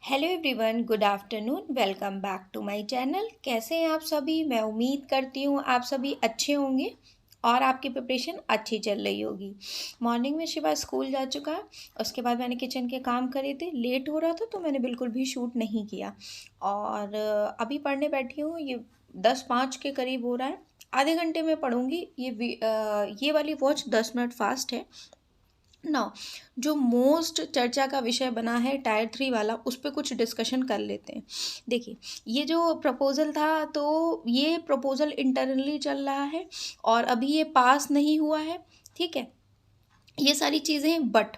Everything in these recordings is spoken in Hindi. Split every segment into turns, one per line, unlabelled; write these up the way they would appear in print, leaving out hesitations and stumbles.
Hello everyone, good afternoon. Welcome back to my channel. कैसे हैं आप सभी? मैं उम्मीद करती हूँ आप सभी अच्छे होंगे और आपकी प्रिपरेशन अच्छी चल रही होगी। मॉर्निंग में शिवा स्कूल जा चुका है। उसके बाद मैंने किचन के काम करे थे, लेट हो रहा था तो मैंने बिल्कुल भी शूट नहीं किया। और अभी पढ़ने बैठी हूँ। ये 10:05 के करीब हो रहा है। आधे घंटे में पढ़ूंगी। ये वाली वॉच 10 मिनट फास्ट है ना। जो मोस्ट चर्चा का विषय बना है टायर 3 वाला, उस पर कुछ डिस्कशन कर लेते हैं। देखिए, ये जो प्रपोज़ल था तो ये प्रपोज़ल इंटरनली चल रहा है और अभी ये पास नहीं हुआ है। ठीक है, ये सारी चीज़ें, बट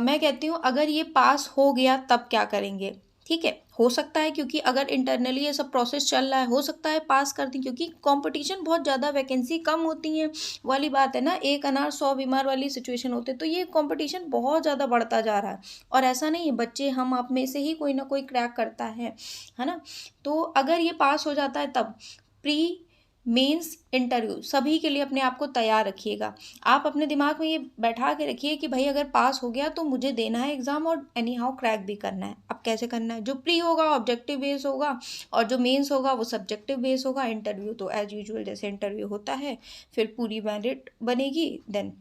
मैं कहती हूँ अगर ये पास हो गया तब क्या करेंगे? ठीक है, हो सकता है, क्योंकि अगर इंटरनली ये सब प्रोसेस चल रहा है, हो सकता है पास कर दें, क्योंकि कंपटीशन बहुत ज़्यादा, वैकेंसी कम होती है वाली बात है ना। एक अनार 100 बीमार वाली सिचुएशन होती है, तो ये कंपटीशन बहुत ज़्यादा बढ़ता जा रहा है। और ऐसा नहीं है, बच्चे हम आप में से ही कोई ना कोई क्रैक करता है ना। तो अगर ये पास हो जाता है तब प्री मेंस इंटरव्यू सभी के लिए अपने आप को तैयार रखिएगा। आप अपने दिमाग में ये बैठा के रखिए कि भाई अगर पास हो गया तो मुझे देना है एग्ज़ाम और एनी हाउ क्रैक भी करना है। अब कैसे करना है? जो प्री होगा ऑब्जेक्टिव बेस होगा और जो मेंस होगा वो सब्जेक्टिव बेस होगा। इंटरव्यू तो एज यूजुअल जैसे इंटरव्यू होता है, फिर पूरी मेरिट बनेगी, देन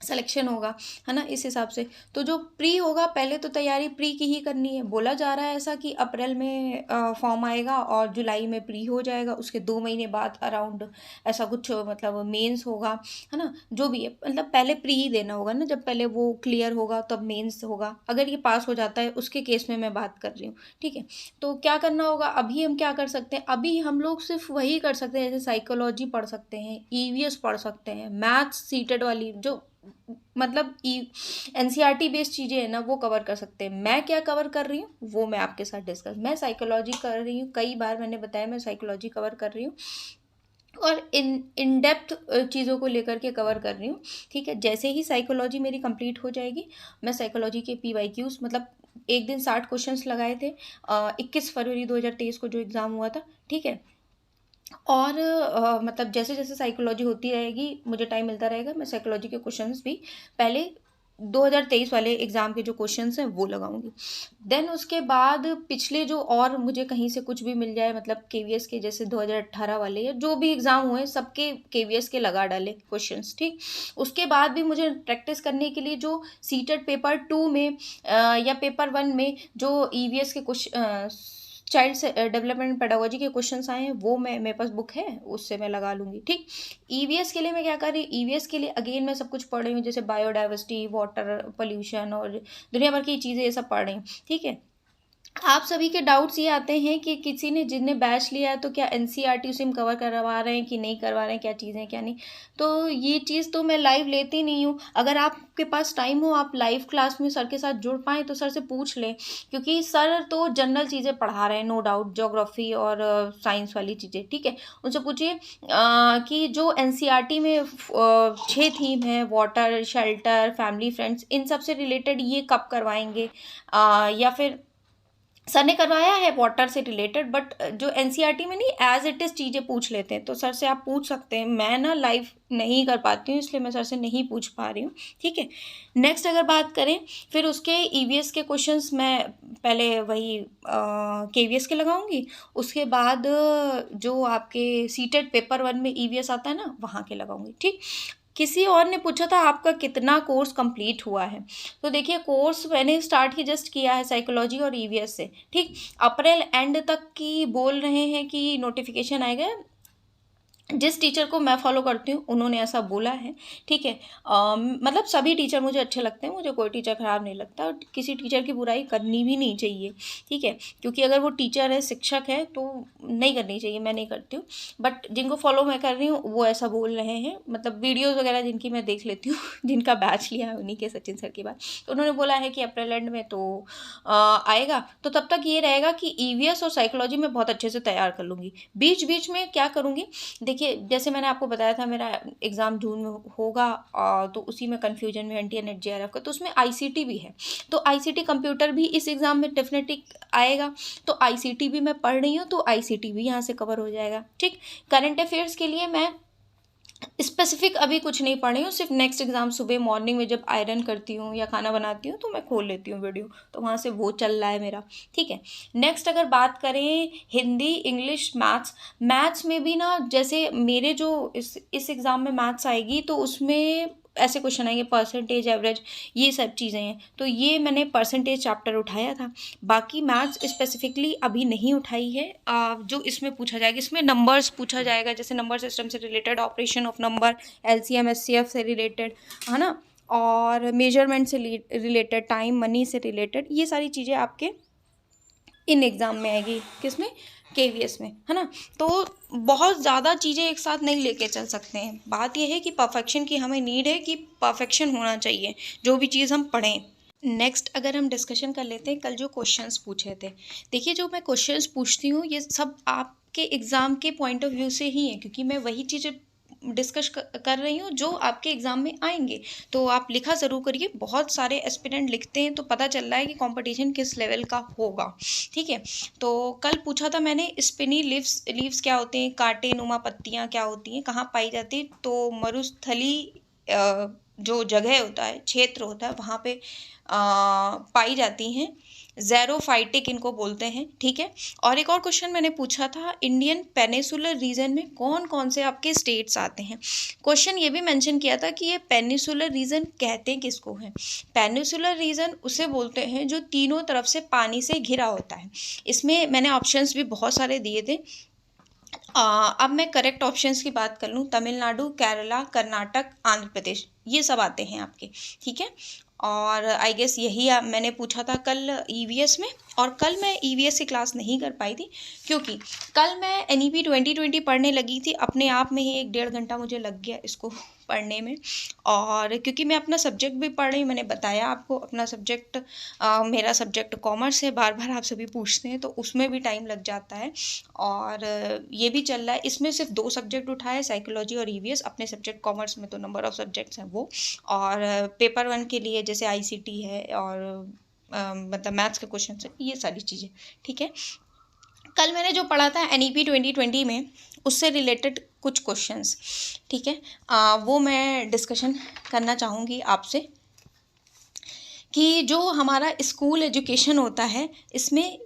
सिलेक्शन होगा, है ना, इस हिसाब से। तो जो प्री होगा, पहले तो तैयारी प्री की ही करनी है। बोला जा रहा है ऐसा कि अप्रैल में फॉर्म आएगा और जुलाई में प्री हो जाएगा, उसके 2 महीने बाद अराउंड ऐसा कुछ, मतलब मेंस होगा, है ना। जो भी है, मतलब पहले प्री ही देना होगा ना। जब पहले वो क्लियर होगा तब मेंस होगा। अगर ये पास हो जाता है उसके केस में मैं बात कर रही हूँ। ठीक है, तो क्या करना होगा? अभी हम क्या कर सकते हैं? अभी हम लोग सिर्फ वही कर सकते हैं, जैसे साइकोलॉजी पढ़ सकते हैं, ईवीएस पढ़ सकते हैं, मैथ्स सीटेड वाली जो, मतलब एनसीईआरटी बेस्ड चीज़ें हैं ना, वो कवर कर सकते हैं। मैं क्या कवर कर रही हूँ वो मैं आपके साथ डिस्कस, मैं साइकोलॉजी कर रही हूँ। कई बार मैंने बताया मैं साइकोलॉजी कवर कर रही हूँ और इन डेप्थ चीज़ों को लेकर के कवर कर रही हूँ। ठीक है, जैसे ही साइकोलॉजी मेरी कंप्लीट हो जाएगी, मैं साइकोलॉजी के PYQs, मतलब एक दिन 60 क्वेश्चंस लगाए थे 21 फरवरी 2023 को जो एग्ज़ाम हुआ था। ठीक है, और मतलब जैसे जैसे साइकोलॉजी होती रहेगी, मुझे टाइम मिलता रहेगा, मैं साइकोलॉजी के क्वेश्चंस भी पहले 2023 वाले एग्ज़ाम के जो क्वेश्चंस हैं वो लगाऊंगी। देन उसके बाद पिछले जो, और मुझे कहीं से कुछ भी मिल जाए, मतलब केवीएस के जैसे 2018 वाले या जो भी एग्ज़ाम हुए सबके केवीएस के लगा डाले क्वेश्चंस। ठीक, उसके बाद भी मुझे प्रैक्टिस करने के लिए जो सीटेट पेपर 2 में या पेपर 1 में जो ईवीएस के क्वेश्चन, चाइल्ड से डेवलपमेंट पेडागोजी के क्वेश्चंस आए हैं, वो मैं, मेरे पास बुक है, उससे मैं लगा लूँगी। ठीक, ईवीएस के लिए मैं क्या कर रही हूँ? ईवीएस के लिए अगेन मैं सब कुछ पढ़ रही हूँ, जैसे बायोडाइवर्सिटी, वाटर पोल्यूशन और दुनिया भर की चीज़ें, ये सब पढ़ रही हूँ। ठीक है, आप सभी के डाउट्स ये आते हैं कि किसी ने, जिसने बैच लिया है, तो क्या एनसीईआरटी उसे हम कवर करवा रहे हैं कि नहीं करवा रहे हैं, क्या चीज़ें हैं क्या नहीं। तो ये चीज़ तो मैं लाइव लेती नहीं हूँ। अगर आपके पास टाइम हो, आप लाइव क्लास में सर के साथ जुड़ पाएँ तो सर से पूछ लें, क्योंकि सर तो जनरल चीज़ें पढ़ा रहे हैं, नो डाउट, ज्योग्राफी और साइंस वाली चीज़ें। ठीक है, उनसे पूछिए कि जो एनसीईआरटी में 6 थीम है, वाटर, शेल्टर, फैमिली, फ्रेंड्स, इन सब से रिलेटेड ये कब करवाएंगे। या फिर सर ने करवाया है वाटर से रिलेटेड, बट जो एनसीईआरटी में नहीं, एज इट इज़ चीज़ें पूछ लेते हैं, तो सर से आप पूछ सकते हैं। मैं ना लाइव नहीं कर पाती हूँ, इसलिए मैं सर से नहीं पूछ पा रही हूँ। ठीक है, नेक्स्ट अगर बात करें, फिर उसके ईवीएस के क्वेश्चंस मैं पहले वही केवीएस के लगाऊंगी। उसके बाद जो आपके सीटेट पेपर 1 में ईवीएस आता है ना, वहाँ के लगाऊंगी। ठीक, किसी और ने पूछा था आपका कितना कोर्स कंप्लीट हुआ है। तो देखिए, कोर्स मैंने स्टार्ट ही जस्ट किया है साइकोलॉजी और ईवीएस से। ठीक, अप्रैल एंड तक की बोल रहे हैं कि नोटिफिकेशन आएगा। जिस टीचर को मैं फॉलो करती हूँ उन्होंने ऐसा बोला है। ठीक है, मतलब सभी टीचर मुझे अच्छे लगते हैं, मुझे कोई टीचर ख़राब नहीं लगता और किसी टीचर की बुराई करनी भी नहीं चाहिए। ठीक है, क्योंकि अगर वो टीचर है, शिक्षक है, तो नहीं करनी चाहिए, मैं नहीं करती हूँ। बट जिनको फॉलो मैं कर रही हूँ वो ऐसा बोल रहे हैं, मतलब वीडियोज़ वगैरह जिनकी मैं देख लेती हूँ जिनका बैच लिया है उन्हीं के, सचिन सर की बात, तो उन्होंने बोला है कि अप्रैल एंड में तो आएगा। तो तब तक ये रहेगा कि ईवीएस और साइकोलॉजी में बहुत अच्छे से तैयार कर लूँगी। बीच बीच में क्या करूँगी, देखिए जैसे मैंने आपको बताया था मेरा एग्ज़ाम जून में होगा, तो उसी में कन्फ्यूजन में एनटीए नेट जेआरएफ का, तो उसमें आईसीटी भी है। तो आईसीटी कंप्यूटर भी इस एग्ज़ाम में डेफिनेटली आएगा, तो आईसीटी भी मैं पढ़ रही हूँ, तो आईसीटी भी यहाँ से कवर हो जाएगा। ठीक, करंट अफेयर्स के लिए मैं स्पेसिफिक अभी कुछ नहीं पढ़ी हूँ, सिर्फ नेक्स्ट एग्ज़ाम सुबह मॉर्निंग में जब आयरन करती हूँ या खाना बनाती हूँ तो मैं खोल लेती हूँ वीडियो, तो वहाँ से वो चल रहा है मेरा। ठीक है, नेक्स्ट अगर बात करें हिंदी, इंग्लिश, मैथ्स में भी ना, जैसे मेरे जो इस एग्ज़ाम में मैथ्स आएगी तो उसमें ऐसे क्वेश्चन आएंगे, परसेंटेज, एवरेज, ये सब चीज़ें हैं, तो ये मैंने परसेंटेज चैप्टर उठाया था। बाकी मैथ्स स्पेसिफिकली अभी नहीं उठाई है। जो इसमें पूछा जाएगा, इसमें नंबर्स पूछा जाएगा, जैसे नंबर सिस्टम से related, operation of number, LCM HCF से रिलेटेड, है ना, और मेजरमेंट से रिलेटेड, टाइम मनी से रिलेटेड, ये सारी चीज़ें आपके इन एग्ज़ाम में आएगी। किसमें? केवीएस में, है ना। तो बहुत ज़्यादा चीज़ें एक साथ नहीं लेके चल सकते हैं। बात यह है कि परफेक्शन की हमें नीड है, कि परफेक्शन होना चाहिए जो भी चीज़ हम पढ़ें। नेक्स्ट अगर हम डिस्कशन कर लेते हैं, कल जो क्वेश्चंस पूछे थे, देखिए जो मैं क्वेश्चंस पूछती हूँ ये सब आपके एग्ज़ाम के पॉइंट ऑफ व्यू से ही है, क्योंकि मैं वही चीज़ें डिस्कस कर रही हूँ जो आपके एग्ज़ाम में आएंगे। तो आप लिखा ज़रूर करिए, बहुत सारे एस्पिरेंट लिखते हैं तो पता चल रहा है कि कंपटीशन किस लेवल का होगा। ठीक है, तो कल पूछा था मैंने, स्पिनी लीव्स क्या होते हैं, कांटे नुमा पत्तियाँ क्या होती हैं, कहाँ पाई जाती है, तो मरुस्थली जो जगह होता है, क्षेत्र होता है, वहाँ पे पाई जाती हैं। ज़ेरोफाइटिक इनको बोलते हैं। ठीक है, और एक और क्वेश्चन मैंने पूछा था, इंडियन पेनिसुलर रीजन में कौन कौन से आपके स्टेट्स आते हैं। क्वेश्चन ये भी मेंशन किया था कि ये पेनिसुलर रीजन कहते किसको हैं। पेनिसुलर रीजन उसे बोलते हैं जो तीनों तरफ से पानी से घिरा होता है। इसमें मैंने ऑप्शंस भी बहुत सारे दिए थे। अब मैं करेक्ट ऑप्शंस की बात कर लूँ, तमिलनाडु, केरला, कर्नाटक, आंध्र प्रदेश, ये सब आते हैं आपके। ठीक है, और आई गेस यही मैंने पूछा था कल ईवीएस में। और कल मैं ईवीएस की क्लास नहीं कर पाई थी क्योंकि कल मैं एनईपी 2020 पढ़ने लगी थी, अपने आप में ही 1-1.5 घंटा मुझे लग गया इसको पढ़ने में। और क्योंकि मैं अपना सब्जेक्ट भी पढ़ रही, मैंने बताया आपको अपना सब्जेक्ट, मेरा सब्जेक्ट कॉमर्स है, बार बार आप सभी पूछते हैं, तो उसमें भी टाइम लग जाता है। और ये भी चल रहा है, इसमें सिर्फ 2 सब्जेक्ट उठाए, साइकोलॉजी और ईवीएस। अपने सब्जेक्ट कॉमर्स में तो नंबर ऑफ सब्जेक्ट्स हैं वो, और पेपर 1 के लिए जैसे आईसीटी है और मतलब मैथ्स के क्वेश्चन है, ये सारी चीज़ें। ठीक है, कल मैंने जो पढ़ा था एनईपी 2020 में, उससे रिलेटेड कुछ क्वेश्चंस, ठीक है, वो मैं डिस्कशन करना चाहूँगी आपसे, कि जो हमारा स्कूल एजुकेशन होता है, इसमें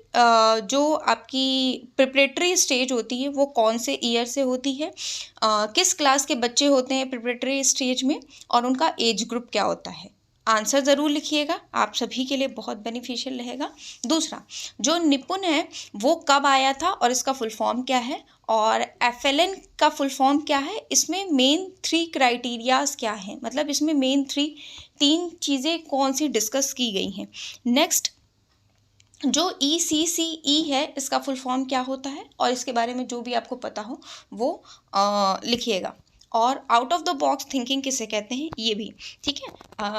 जो आपकी प्रिपरेटरी स्टेज होती है वो कौन से ईयर से होती है, किस क्लास के बच्चे होते हैं प्रिपरेटरी स्टेज में, और उनका एज ग्रुप क्या होता है। आंसर ज़रूर लिखिएगा, आप सभी के लिए बहुत बेनिफिशियल रहेगा। दूसरा, जो निपुण है वो कब आया था और इसका फुल फॉर्म क्या है, और एफएलएन का फुल फॉर्म क्या है, इसमें मेन 3 क्राइटेरियाज क्या हैं, मतलब इसमें मेन 3 चीज़ें कौन सी डिस्कस की गई हैं। नेक्स्ट, जो ECCE है इसका फुल फॉर्म क्या होता है, और इसके बारे में जो भी आपको पता हो वो लिखिएगा। और out of the box thinking किसे कहते हैं, ये भी। ठीक है,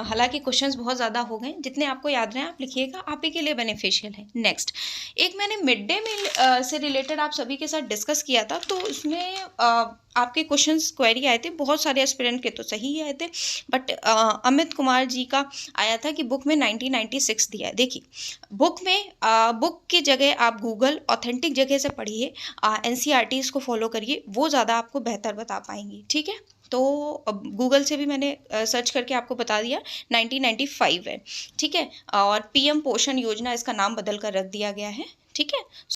हालांकि क्वेश्चंस बहुत ज़्यादा हो गए, जितने आपको याद रहे आप लिखिएगा, आप ही के लिए बेनिफिशियल है। नेक्स्ट, एक मैंने मिड डे मील से रिलेटेड आप सभी के साथ डिस्कस किया था, तो उसमें आपके क्वेश्चंस क्वेरी आए थे, बहुत सारे एस्पिरेंट के तो सही ही आए थे, बट अमित कुमार जी का आया था कि बुक में 1996 दिया है। देखिए, बुक की जगह आप गूगल ऑथेंटिक जगह से पढ़िए, NCERTs को फॉलो करिए, वो ज़्यादा आपको बेहतर बता पाएंगी। ठीक है, तो गूगल से भी मैंने सर्च करके आपको बता दिया 1995 है। ठीक है, और PM पोषण योजना इसका नाम बदल कर रख दिया गया है। ठीक है।